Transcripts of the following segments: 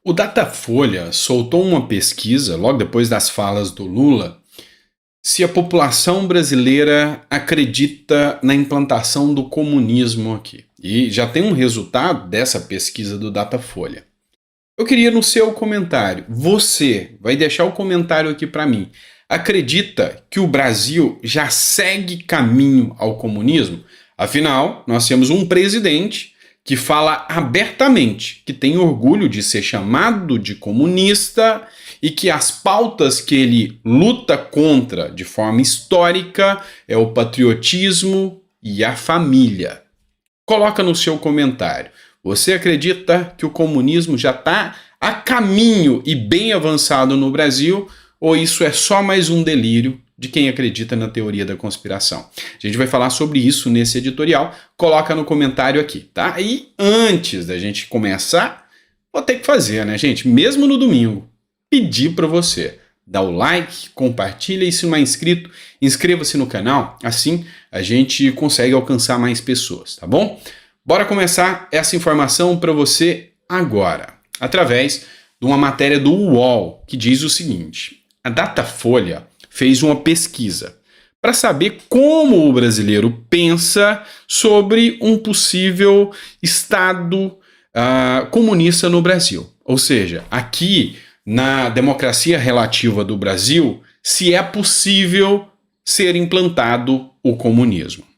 O Datafolha soltou uma pesquisa, logo depois das falas do Lula, se a população brasileira acredita na implantação do comunismo aqui. E já tem um resultado dessa pesquisa do Datafolha. Eu queria no seu comentário, você vai deixar o comentário aqui para mim. Acredita que o Brasil já segue caminho ao comunismo? Afinal, nós temos um presidente que fala abertamente que tem orgulho de ser chamado de comunista e que as pautas que ele luta contra de forma histórica é o patriotismo e a família. Coloca no seu comentário. Você acredita que o comunismo já está a caminho e bem avançado no Brasil, ou isso é só mais um delírio de quem acredita na teoria da conspiração? A gente vai falar sobre isso nesse editorial. Coloca no comentário aqui, tá? E antes da gente começar, vou ter que fazer, né, gente? Mesmo no domingo, pedir para você dar o like, compartilha e se não é inscrito, inscreva-se no canal. Assim a gente consegue alcançar mais pessoas, tá bom? Bora começar essa informação para você agora, através de uma matéria do UOL, que diz o seguinte: a Datafolha fez uma pesquisa para saber como o brasileiro pensa sobre um possível Estado comunista no Brasil. Ou seja, aqui na democracia relativa do Brasil, se é possível ser implantado o comunismo.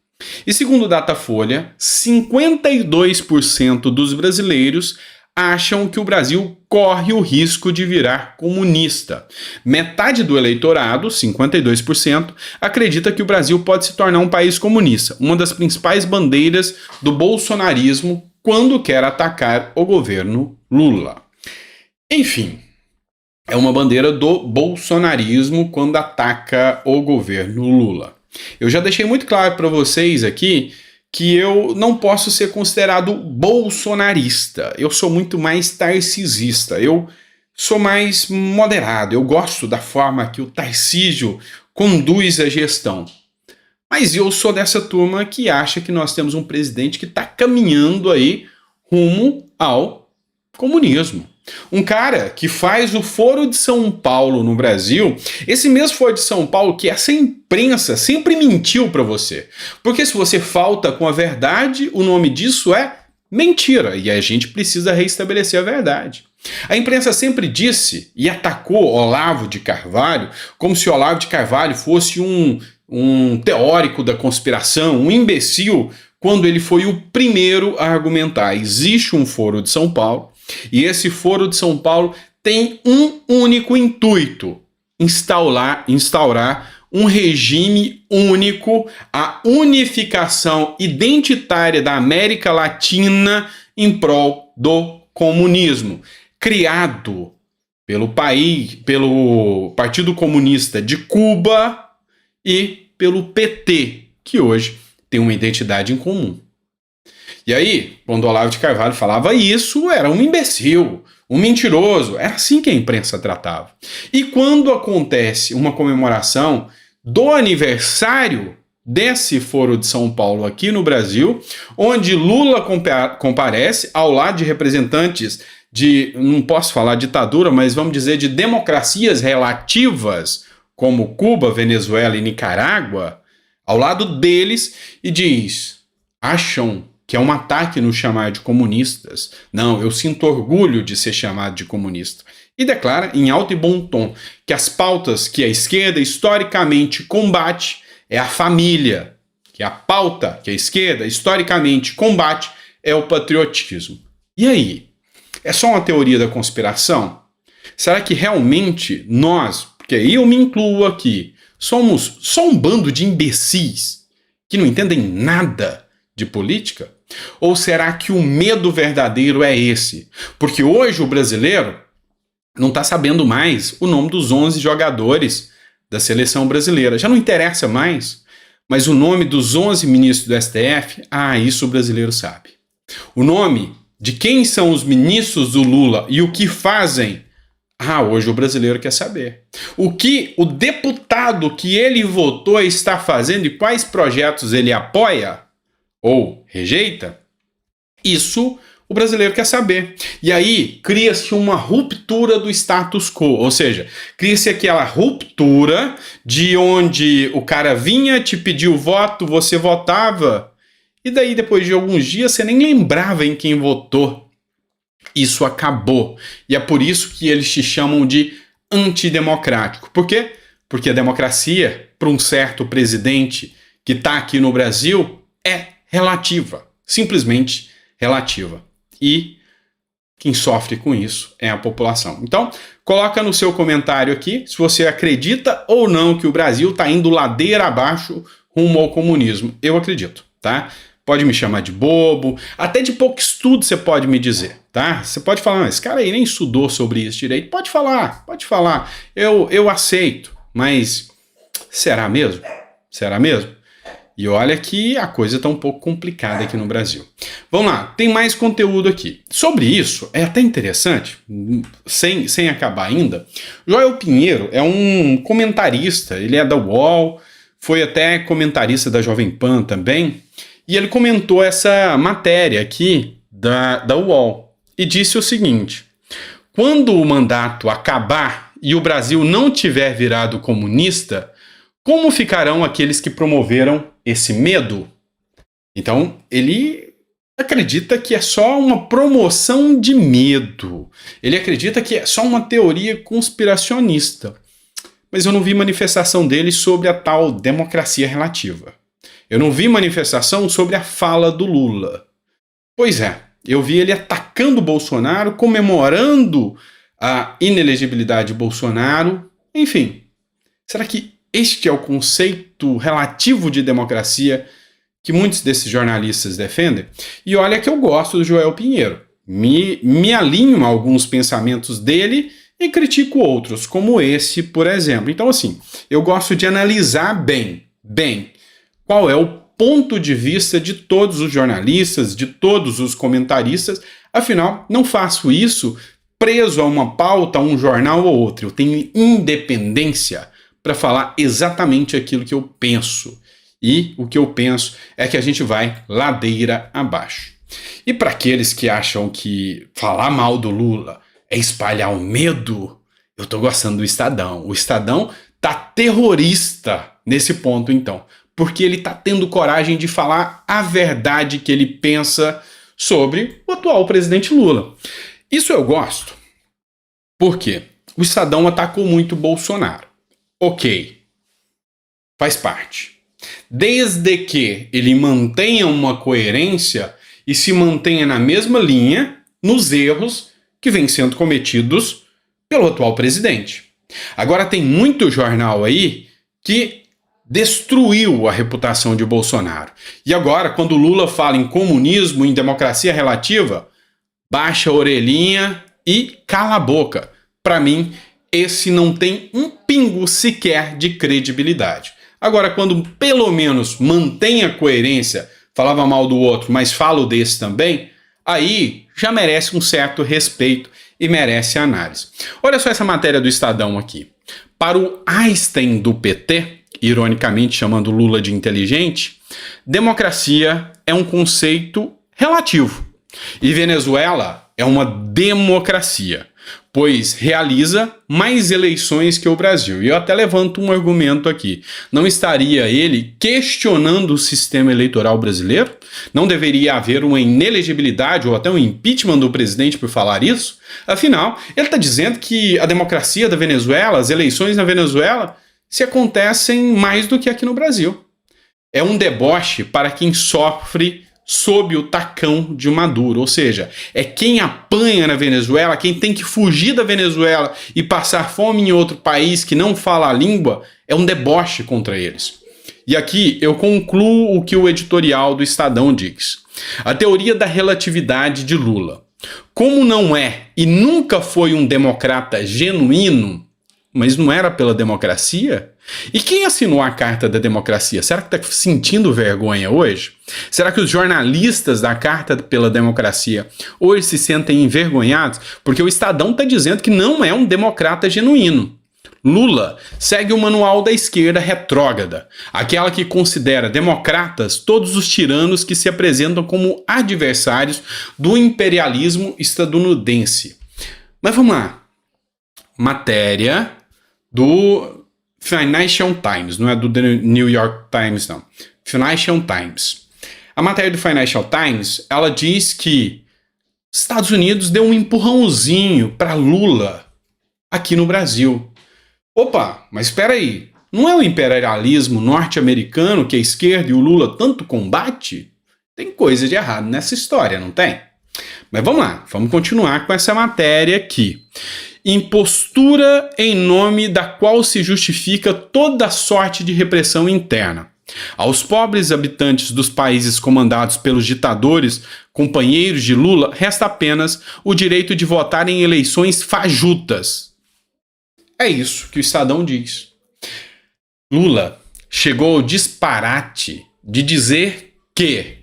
E segundo o Datafolha, 52% dos brasileiros acham que o Brasil corre o risco de virar comunista. Metade do eleitorado, 52%, acredita que o Brasil pode se tornar um país comunista, uma das principais bandeiras do bolsonarismo quando quer atacar o governo Lula. Enfim, é uma bandeira do bolsonarismo quando ataca o governo Lula. Eu já deixei muito claro para vocês aqui que eu não posso ser considerado bolsonarista. Eu sou muito mais tarcisista. Eu sou mais moderado. Eu gosto da forma que o Tarcísio conduz a gestão. Mas eu sou dessa turma que acha que nós temos um presidente que está caminhando aí rumo ao comunismo. Um cara que faz o Foro de São Paulo no Brasil, esse mesmo Foro de São Paulo que essa imprensa sempre mentiu para você. Porque se você falta com a verdade, o nome disso é mentira. E a gente precisa reestabelecer a verdade. A imprensa sempre disse e atacou Olavo de Carvalho como se Olavo de Carvalho fosse um teórico da conspiração, um imbecil, quando ele foi o primeiro a argumentar. Existe um Foro de São Paulo. E esse Foro de São Paulo tem um único intuito: instaurar um regime único, a unificação identitária da América Latina em prol do comunismo, criado pelo Partido Comunista de Cuba e pelo PT, que hoje tem uma identidade em comum. E aí, quando Olavo de Carvalho falava isso, era um imbecil, um mentiroso. Era assim que a imprensa tratava. E quando acontece uma comemoração do aniversário desse Foro de São Paulo aqui no Brasil, onde Lula comparece ao lado de representantes de, não posso falar ditadura, mas vamos dizer de democracias relativas, como Cuba, Venezuela e Nicarágua, ao lado deles, e diz: acham que é um ataque nos chamar de comunistas? Não, eu sinto orgulho de ser chamado de comunista. E declara em alto e bom tom que as pautas que a esquerda historicamente combate é a família, que a pauta que a esquerda historicamente combate é o patriotismo. E aí? É só uma teoria da conspiração? Será que realmente nós, porque eu me incluo aqui, somos só um bando de imbecis que não entendem nada de política? Ou será que o medo verdadeiro é esse? Porque hoje o brasileiro não está sabendo mais o nome dos 11 jogadores da seleção brasileira. Já não interessa mais, mas o nome dos 11 ministros do STF, isso o brasileiro sabe. O nome de quem são os ministros do Lula e o que fazem, hoje o brasileiro quer saber. O que o deputado que ele votou está fazendo e quais projetos ele apoia ou rejeita, isso O brasileiro quer saber. E aí cria-se uma ruptura do status quo, ou seja, cria-se aquela ruptura de onde o cara vinha, te pediu o voto, você votava, e daí depois de alguns dias você nem lembrava em quem votou. Isso acabou. E é por isso que eles te chamam de antidemocrático. Por quê? Porque a democracia, para um certo presidente que está aqui no Brasil, é relativa. Simplesmente relativa. E quem sofre com isso é a população. Então, coloca no seu comentário aqui se você acredita ou não que o Brasil está indo ladeira abaixo rumo ao comunismo. Eu acredito, tá? Pode me chamar de bobo, até de pouco estudo você pode me dizer, tá? Você pode falar, esse cara aí nem estudou sobre isso direito. Pode falar. Eu aceito, mas será mesmo? Será mesmo? E olha que a coisa está um pouco complicada aqui no Brasil. Vamos lá, tem mais conteúdo aqui. Sobre isso, é até interessante, sem acabar ainda, Joel Pinheiro é um comentarista, ele é da UOL, foi até comentarista da Jovem Pan também, e ele comentou essa matéria aqui da UOL e disse o seguinte: quando o mandato acabar e o Brasil não tiver virado comunista, como ficarão aqueles que promoveram esse medo? Então, ele acredita que é só uma promoção de medo. Ele acredita que é só uma teoria conspiracionista. Mas eu não vi manifestação dele sobre a tal democracia relativa. Eu não vi manifestação sobre a fala do Lula. Pois é, eu vi ele atacando o Bolsonaro, comemorando a inelegibilidade de Bolsonaro. Enfim, será que este é o conceito relativo de democracia que muitos desses jornalistas defendem? E olha que eu gosto do Joel Pinheiro. Me alinho a alguns pensamentos dele e critico outros, como esse, por exemplo. Então, assim, eu gosto de analisar bem, qual é o ponto de vista de todos os jornalistas, de todos os comentaristas. Afinal, não faço isso preso a uma pauta, a um jornal ou outro. Eu tenho independência para falar exatamente aquilo que eu penso. E o que eu penso é que a gente vai ladeira abaixo. E para aqueles que acham que falar mal do Lula é espalhar o medo, eu tô gostando do Estadão. O Estadão tá terrorista nesse ponto, então. Porque ele tá tendo coragem de falar a verdade que ele pensa sobre o atual presidente Lula. Isso eu gosto. Por quê? O Estadão atacou muito Bolsonaro. Ok, faz parte. Desde que ele mantenha uma coerência e se mantenha na mesma linha nos erros que vêm sendo cometidos pelo atual presidente. Agora tem muito jornal aí que destruiu a reputação de Bolsonaro. E agora, quando Lula fala em comunismo, em democracia relativa, baixa a orelhinha e cala a boca. Para mim, esse não tem um pingo sequer de credibilidade. Agora, quando pelo menos mantém a coerência, falava mal do outro, mas fala o desse também, aí já merece um certo respeito e merece análise. Olha só essa matéria do Estadão aqui. Para o Einstein do PT, ironicamente chamando Lula de inteligente, democracia é um conceito relativo. E Venezuela é uma democracia, pois realiza mais eleições que o Brasil. E eu até levanto um argumento aqui. Não estaria ele questionando o sistema eleitoral brasileiro? Não deveria haver uma inelegibilidade ou até um impeachment do presidente por falar isso? Afinal, ele está dizendo que a democracia da Venezuela, as eleições na Venezuela, se acontecem mais do que aqui no Brasil. É um deboche para quem sofre sob o tacão de Maduro, ou seja, é quem apanha na Venezuela, quem tem que fugir da Venezuela e passar fome em outro país que não fala a língua, é um deboche contra eles. E aqui eu concluo o que o editorial do Estadão diz. A teoria da relatividade de Lula. Como não é e nunca foi um democrata genuíno, mas não era pela democracia? E quem assinou a Carta da Democracia? Será que está sentindo vergonha hoje? Será que os jornalistas da Carta pela Democracia hoje se sentem envergonhados? Porque o Estadão está dizendo que não é um democrata genuíno. Lula segue o manual da esquerda retrógrada, aquela que considera democratas todos os tiranos que se apresentam como adversários do imperialismo estadunidense. Mas vamos lá. Matéria do Financial Times, não é do The New York Times, não. Financial Times. A matéria do Financial Times, ela diz que os Estados Unidos deu um empurrãozinho para Lula aqui no Brasil. Opa, mas espera aí, não é o imperialismo norte-americano que a esquerda e o Lula tanto combate? Tem coisa de errado nessa história, não tem? Mas vamos lá, vamos continuar com essa matéria aqui. Impostura em nome da qual se justifica toda sorte de repressão interna. Aos pobres habitantes dos países comandados pelos ditadores, companheiros de Lula, resta apenas o direito de votar em eleições fajutas. É isso que o Estadão diz. Lula chegou ao disparate de dizer que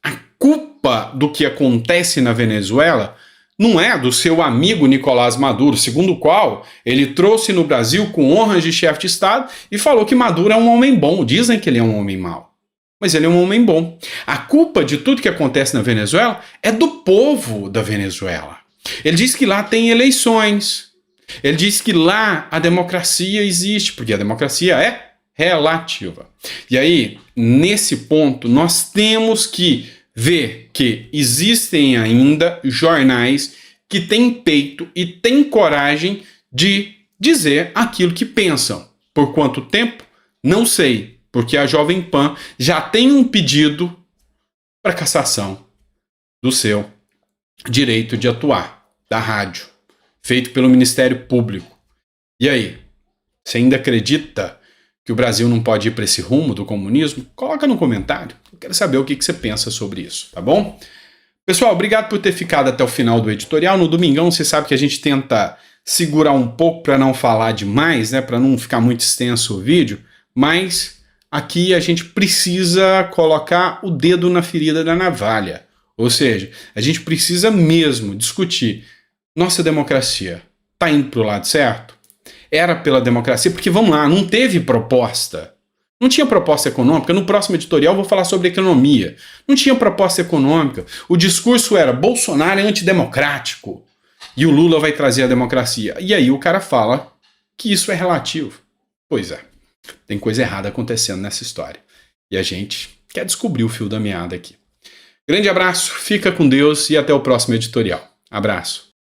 a culpa do que acontece na Venezuela não é do seu amigo Nicolás Maduro, segundo o qual ele trouxe no Brasil com honras de chefe de Estado e falou que Maduro é um homem bom. Dizem que ele é um homem mau, mas ele é um homem bom. A culpa de tudo que acontece na Venezuela é do povo da Venezuela. Ele diz que lá tem eleições. Ele diz que lá a democracia existe, porque a democracia é relativa. E aí, nesse ponto, nós temos que ver que existem ainda jornais que têm peito e têm coragem de dizer aquilo que pensam. Por quanto tempo? Não sei, porque a Jovem Pan já tem um pedido para cassação do seu direito de atuar, da rádio, feito pelo Ministério Público. E aí, você ainda acredita que o Brasil não pode ir para esse rumo do comunismo? Coloca no comentário. Eu quero saber o que você pensa sobre isso, tá bom? Pessoal, obrigado por ter ficado até o final do editorial. No domingão, você sabe que a gente tenta segurar um pouco para não falar demais, né? Para não ficar muito extenso o vídeo. Mas aqui a gente precisa colocar o dedo na ferida da navalha. Ou seja, a gente precisa mesmo discutir. Nossa democracia está indo para o lado certo? Era pela democracia? Porque, vamos lá, não teve proposta. Não tinha proposta econômica. No próximo editorial eu vou falar sobre economia. Não tinha proposta econômica. O discurso era Bolsonaro é antidemocrático e o Lula vai trazer a democracia. E aí o cara fala que isso é relativo. Pois é, tem coisa errada acontecendo nessa história. E a gente quer descobrir o fio da meada aqui. Grande abraço, fica com Deus e até o próximo editorial. Abraço.